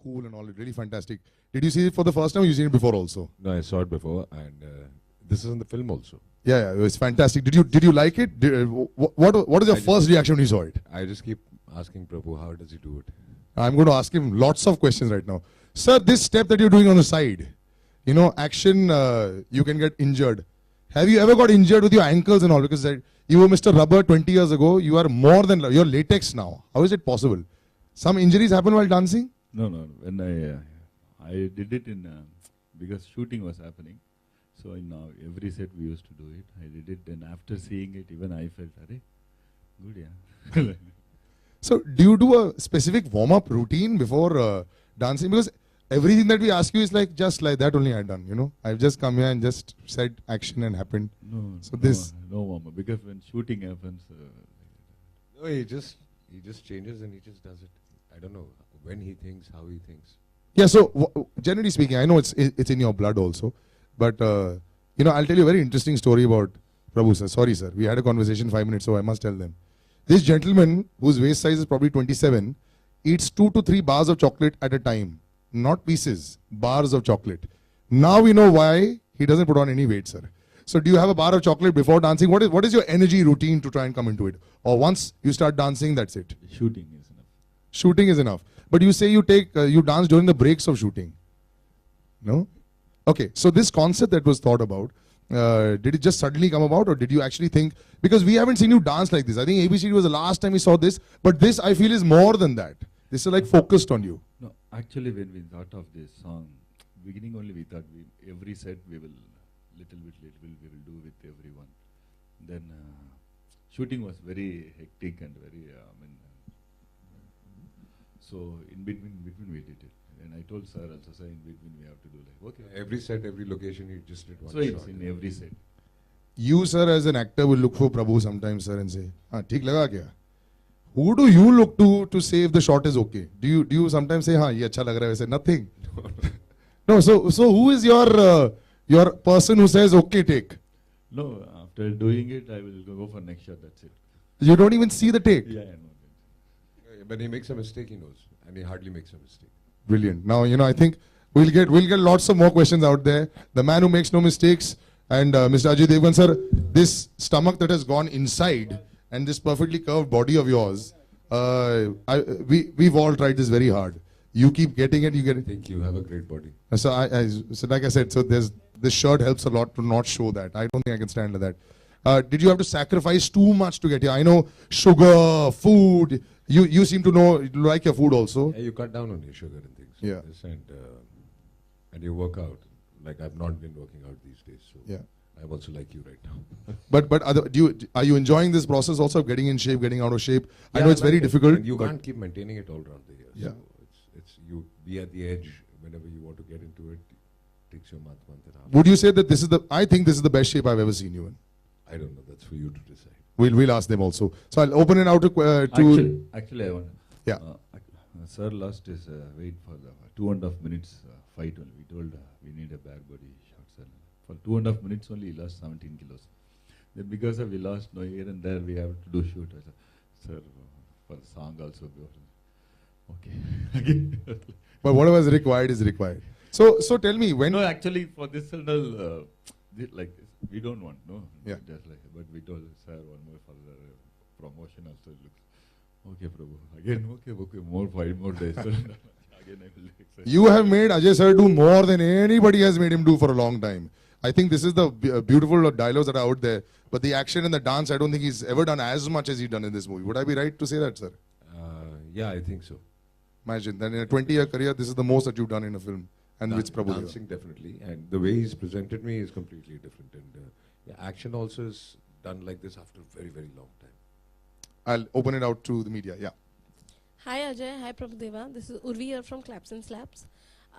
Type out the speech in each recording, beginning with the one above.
cool and all. Really fantastic. Did you see it for the first time or you seen it before also? No, I saw it before, and this is in the film also. Yeah, it was fantastic. Did you like it? What is your first reaction when you saw it? I just keep asking Prabhu, how does he do it? I'm going to ask him lots of questions right now. Sir, this step that you're doing on the side, you know, action, you can get injured. Have you ever got injured with your ankles and all? Because you were Mr. Rubber 20 years ago. You are more than, you're latex now. How is it possible? Some injuries happen while dancing? No. When I did it in, because shooting was happening. So in every set we used to do it. I did it, and after seeing it, even I felt, "Arey, good, yeah." So do you do a specific warm-up routine before dancing? Because everything that we ask you is like just like that only I've done, you know. I've just come here and just said action and happened. No, Mama, because when shooting happens, No, he just changes and he just does it. I don't know when he thinks, how he thinks. Yeah, so generally speaking, I know it's in your blood also. But, you know, I'll tell you a very interesting story about Prabhu sir. Sorry, sir. We had a conversation 5 minutes, so I must tell them. This gentleman, whose waist size is probably 27, eats 2 to 3 bars of chocolate at a time. Not pieces, bars of chocolate. Now we know why he doesn't put on any weight, sir. So do you have a bar of chocolate before dancing? What is your energy routine to try and come into it? Or once you start dancing, that's it? shooting is enough. Shooting is enough. But you say you dance during the breaks of shooting. No? Okay, so this concept that was thought about, did it just suddenly come about, or did you actually think, because we haven't seen you dance like this. I think ABCD was the last time we saw this, but this I feel is more than that. This is like focused on you. No, actually when we thought of this song, beginning only we thought every set we will, little bit we will do with everyone. Then shooting was very hectic and very, so in between we did it. And I told sir also, sir, in between we have to do like, okay. Every set, every location, he just did one So shot. it's in every set. You, sir, as an actor, will look for Prabhu sometimes, sir, and say, "Haan, theek laga kya?" Who do you look to say if the shot is okay? Do you sometimes say, "Haan, ye acha lag raha hai," say nothing? No. So who is your person who says, "Okay, take"? No, after doing it, I will go for next shot. That's it. You don't even see the take. Yeah, I know. When he makes a mistake, he knows, and he hardly makes a mistake. Brilliant. Now, you know, I think we'll get lots of more questions out there. The man who makes no mistakes, and Mr. Ajay Devgan sir, this stomach that has gone inside and this perfectly curved body of yours, we've all tried this very hard. You keep getting it, you get it. Thank you. Have a great body. So so like I said, so this shirt helps a lot to not show that. I don't think I can stand like that. Did you have to sacrifice too much to get here? I know sugar, food. You seem to know, you like your food also. Yeah, you cut down on your sugar and things. Yeah. Like this, and you work out. Like I've not been working out these days, so Yeah. I'm also like you right now. But are you enjoying this process also of getting in shape, getting out of shape? I know Yeah, it's very like it. difficult. And you but can't keep maintaining it all around the year. Yeah. So it's you be at the edge whenever you want to get into it. Takes you a month and a half. would you say that I think this is the best shape I've ever seen you in? I don't know. That's for you to decide. We'll ask them also. So I'll open it out to Actually, I want. Yeah. Sir lost his weight for the 2.5 minutes fight only. We told we need a back body shot, sir. For 2.5 minutes only, he lost 17 kilos. Then because of we lost, no, here and there we have to do shoot. I said, sir, for the song also. Okay. Again. but whatever is required is required. So tell me when. No, actually, for this and all, like this, we don't want, no. Yeah. Just like, but we told sir one more for the promotion also. Looks okay, Prabhu. Again, okay, more 5 more days. Again, I will exercise. You have made Ajay sir do more than anybody has made him do for a long time. I think this is the beautiful dialogues that are out there. But the action and the dance, I don't think he's ever done as much as he's done in this movie. Would I be right to say that, sir? Yeah, I think so. Imagine that in a 20-year career, this is the most that you've done in a film. And which Prabhu did. Dancing definitely, and the way he's presented me is completely different. And yeah, action also is done like this after a very, very long time. I'll open it out to the media. Yeah. Hi Ajay, hi Prabhudeva. This is Urvi here from Claps and Slaps.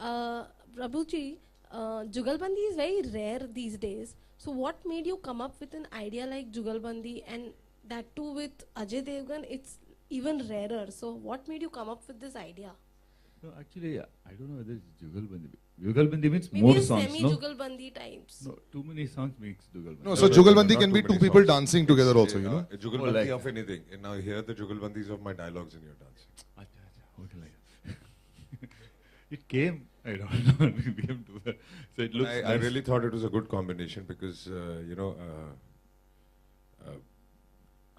Prabhuji, Jugalbandi is very rare these days. So what made you come up with an idea like Jugalbandi, and that too with Ajay Devgan? It's even rarer. So what made you come up with this idea? No, actually, I don't know whether it's Jugalbandi. Jugalbandi means Maybe more a songs, no? semi-Jugalbandi types. No, too many songs makes Jugalbandi. No, so Jugalbandi Not can too be many two people songs. dancing together also, you know. A Jugalbandi Oh, like- of anything. And now hear the Jugalbandis of my dialogues in your dance. Okay, like It came. I don't know. It came to that. So it looks. I nice. really thought it was a good combination because,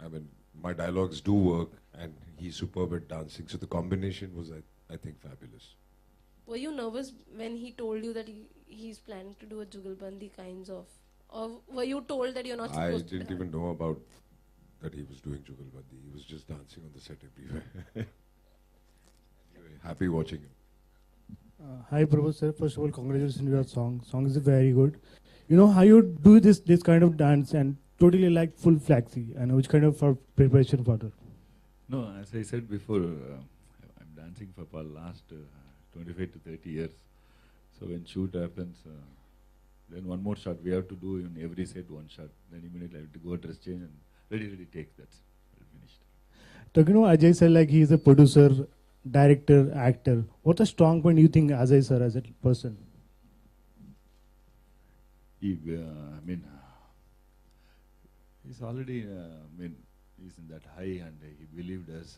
I mean, my dialogues do work and he's superb at dancing. So the combination was, I think, fabulous. Were you nervous when he told you that he's planning to do a Jugalbandi kinds of, or were you told that you're not I supposed to? didn't even know about that he was doing Jugalbandi. He was just dancing on the set everywhere. Anyway, happy watching him. Hi, Prabhu sir. First of all, congratulations on your song. Song is very good. You know how you do this kind of dance and totally like full flexi, and which kind of preparation for that? No, as I said before, I'm dancing for last 25 to 30 years. So when shoot happens, then one more shot. We have to do in every set one shot. Then immediately I have to go dress change and ready take. That's finished. So, you know, Ajay sir, like he is a producer, director, actor. What's a strong point you think Ajay sir as a person? He, he's already, he's in that high and he believed us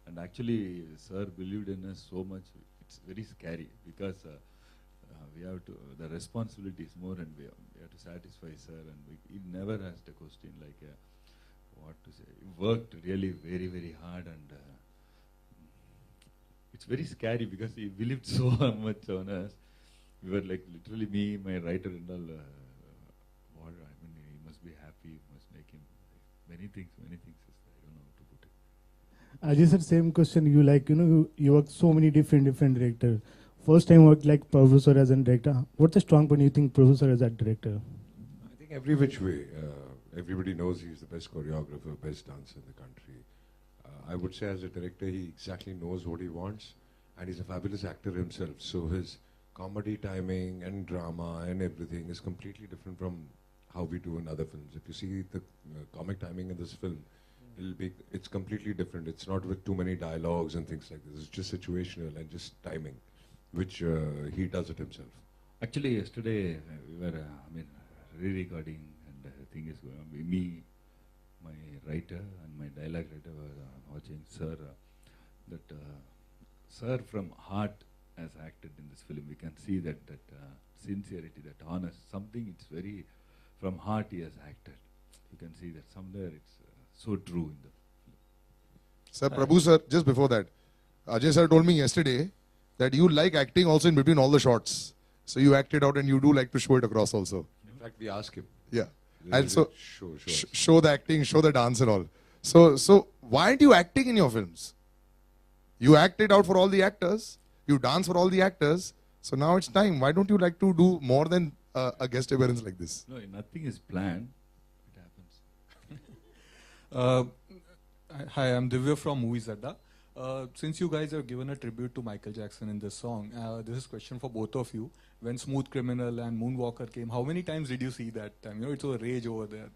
and actually sir believed in us so much. It's very scary because we have to, the responsibility is more and we have to satisfy sir and he never asked a question like what to say. He worked really very, very hard and it's very scary because he believed so much on us. We were like literally me, my writer and all. What I mean, he must be happy. Must make him many things. I don't know how to put it. Ajay sir, same question. You like, you know, you work so many different directors. First time worked like Prabhu sir as a director. What's the strong point you think Prabhu sir as a director? I think every which way. Everybody knows he's the best choreographer, best dancer in the country. I would say as a director, he exactly knows what he wants. And he's a fabulous actor himself. So his comedy timing and drama and everything is completely different from how we do in other films. If you see the comic timing in this film, it's completely different. It's not with too many dialogues and things like this. It's just situational and just timing, which he does it himself. Actually, yesterday we were, re-recording, and the thing is going on. Me, my writer, and my dialogue writer were watching Sir. Sir from heart has acted in this film. We can see that sincerity, that honest, something. It's very from heart he has acted. You can see that somewhere it's so true in the film. Sir, Prabhu sir, just before that, Ajay sir told me yesterday that you like acting also in between all the shots. So you act it out and you do like to show it across also. In fact, we ask him. Yeah. And so Show. show the acting, show the dance and all. So why aren't you acting in your films? You act it out for all the actors. You dance for all the actors. So now it's time. Why don't you like to do more than a guest appearance like this? No, nothing is planned. It happens. Hi, I'm Divya from Movies Adda. Since you guys have given a tribute to Michael Jackson in this song, this is a question for both of you. When Smooth Criminal and Moonwalker came, how many times did you see that time? You know, it was a rage over there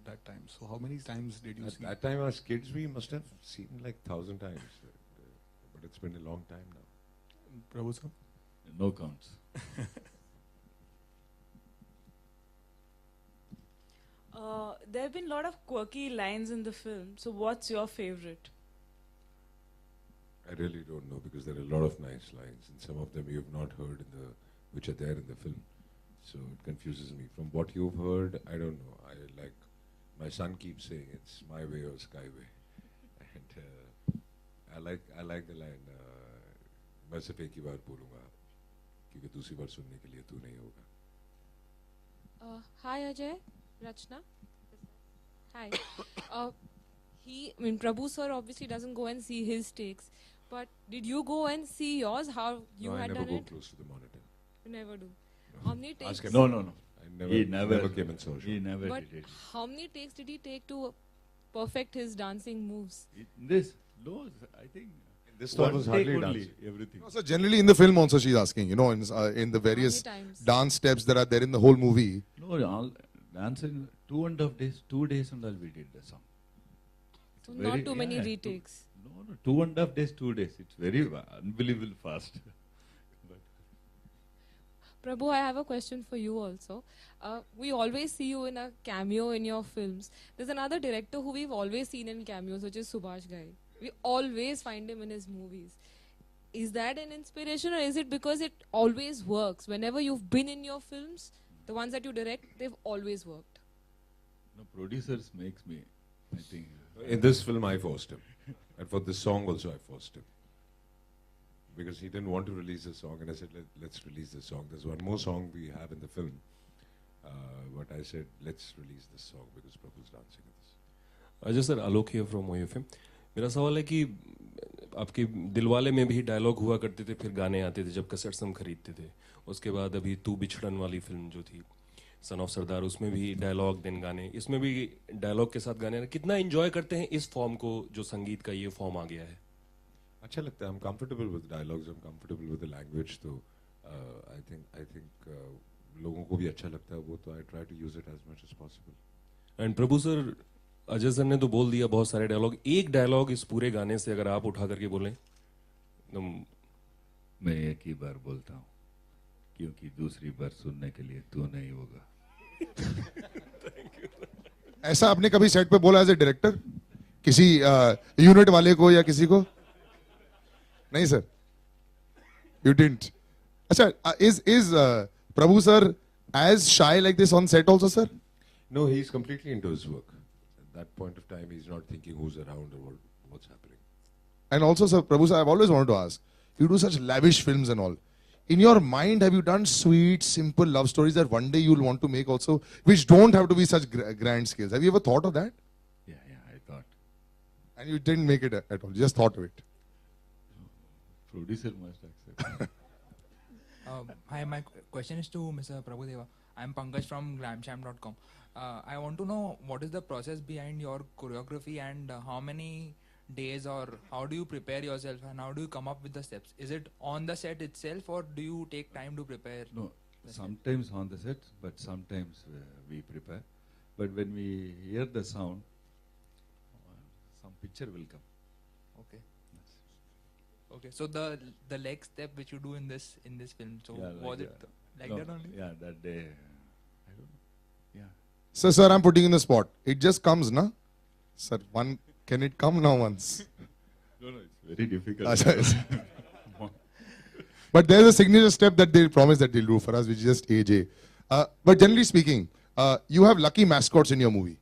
that time. So how many times did you At see? that time, as kids, we must have seen like 1,000 times. But it's been a long time now. Prabhu sir? No counts. There have been a lot of quirky lines in the film. So what's your favorite? I really don't know because there are a lot of nice lines and some of them you have not heard which are there in the film. So it confuses me. From what you've heard, I don't know. My son keeps saying it's my way or skyway. And I like the line, मैं सिर्फ एक ही बार बोलूँगा क्योंकि दूसरी बार सुनने के लिए तू नहीं होगा. Hi Ajay, Rachna. Hi. Prabhu sir obviously doesn't go and see his takes, but did you go and see yours? How you No, I had never done go it? close to the monitor. You never do. No. How many takes? Ask him. No. I He never came and saw a show. He never But did it. how many takes did he take to perfect his dancing moves? This, no, I think. This one one was take hardly only, dancing. everything. So generally in the film also she's asking, you know, in the various How many times? dance steps that are there in the whole movie. No, all dancing 2.5 days, 2 days and all we did the song. So Very- not too many yeah, retakes. No, 2.5 days, 2 days. It's very unbelievable fast. But Prabhu, I have a question for you also. We always see you in a cameo in your films. There's another director who we've always seen in cameos, which is Subhash Ghai. We always find him in his movies. is that an inspiration, or is it because it always works? Whenever you've been in your films, the ones that you direct, they've always worked. No, producers makes me, I think. In this film, I forced him. And for this song also, I forced him. Because he didn't want to release the song, and I said, let's release the song. There's one more song we have in the film. But I said, let's release this song because Prabhu's dancing in this. Ajay sir, Alok here from OFM. मेरा सवाल है कि आपके दिलवाले में भी dialogue हुआ करते थे, फिर गाने आते थे जब कैसेट्स हम खरीदते थे. उसके बाद अभी तू बिछड़न वाली फिल्म जो थी, सन ऑफ सरदार, उसमें भी डायलॉग देन गाने, इसमें भी डायलॉग के साथ गाने. कितना एंजॉय करते हैं इस फॉर्म को, जो संगीत का ये फॉर्म आ गया है? अच्छा लगता है. I'm comfortable with dialogues. I'm comfortable with the language. तो I think लोगों को भी अच्छा लगता है वो, तो I try to use it as much as possible. And Prabhu sir, Ajay sir ने तो बोल दिया बहुत सारे डायलॉग. एक डायलॉग इस पूरे गाने से अगर आप उठा करके बोलें एकदम. मैं एक ही बार बोलता हूँ, क्योंकि दूसरी बार सुनने के लिए तू नहीं होगा. ऐसा आपने कभी सेट पे बोला एज ए डायरेक्टर किसी यूनिट वाले को या किसी को? नहीं सर, यू डिडंट. अच्छा, is Prabhu sir as shy like this on set also, sir? No, he's completely into his work. At that point of time, he's not thinking who's around or what's happening. And also, sir, Prabhu sir, I've always wanted to ask, you do such lavish films and all. In your mind, have you done sweet, simple love stories that one day you'll want to make also, which don't have to be such grand scales? Have you ever thought of that? Yeah, I thought. And you didn't make it at all, you just thought of it. Producer must accept. Hi, my question is to Mr. Prabhudeva. I'm Pankaj from glamsham.com. I want to know what is the process behind your choreography and how many days or how do you prepare yourself and how do you come up with the steps? Is it on the set itself or do you take time to prepare? No, sometimes on the set, but sometimes we prepare. But when we hear the sound, some picture will come. Okay. Okay, so the leg step which you do in this film, so Yeah, was like it like No, that only? Yeah, that day. I don't know. Yeah. Sir, I'm putting in the spot. It just comes, na? Sir, can it come now once? No, it's very difficult. Acha, it's- But there's a signature step that they'll promise that they'll do for us, which is just AJ. But generally speaking, you have lucky mascots in your movie.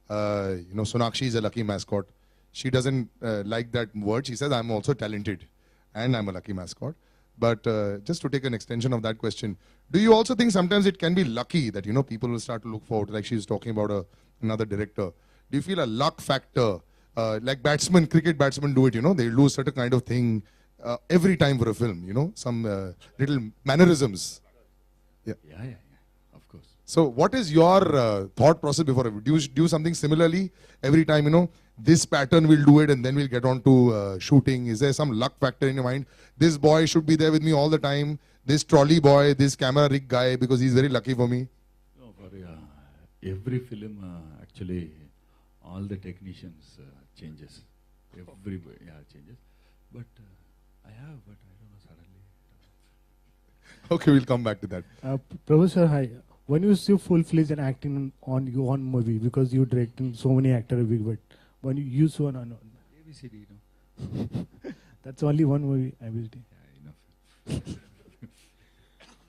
Sonakshi is a lucky mascot. She doesn't like that word. She says, I'm also talented and I'm a lucky mascot. But just to take an extension of that question, do you also think sometimes it can be lucky that, people will start to look forward, like she was talking about another director. Do you feel a luck factor? Like cricket batsmen do it, they'll do a certain kind of thing every time for a film, some little mannerisms. Yeah, of course. So what is your thought process before it? Do you do something similarly every time, this pattern will do it and then we'll get on to shooting? Is there some luck factor in your mind? This boy should be there with me all the time. This trolley boy, this camera rig guy, because he's very lucky for me. No, for every film, actually, all the technicians changes. Everybody changes. But I don't know, suddenly. Okay, we'll come back to that. Prabhu sir, hi. When you see full-fledged and acting on your own movie, because you directing so many actors, but when you use one on ABCD, that's only one movie, ABCD. Yeah, enough.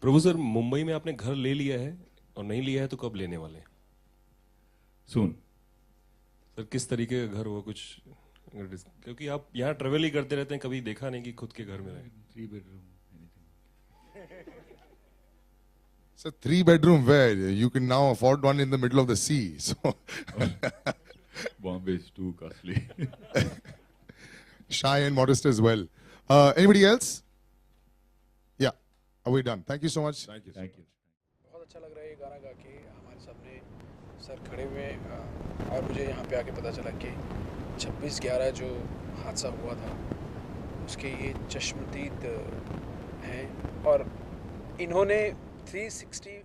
Prabhu sir, Mumbai में आपने घर ले लिया है और नहीं लिया है तो कब लेने वाले? Soon. सर, किस तरीके का घर हो कुछ? क्योंकि आप यहाँ ट्रेवल ही करते रहते हैं, कभी देखा नहीं कि खुद के घर में रहे. 3 bedroom, anything. So 3 bedroom where you can now afford one in the middle of the sea. So Bombay is too costly. shy and modest as well. Anybody else? Yeah. Are we done? Thank you so much. Thank you. Thank you. बहुत अच्छा लग रहा है ये गाना गा के. हमारे सामने सर खड़े हुए और मुझे यहाँ पे आके पता चला कि 26/11 जो हादसा हुआ था उसके ये चश्मदीद हैं और इन्होंने 360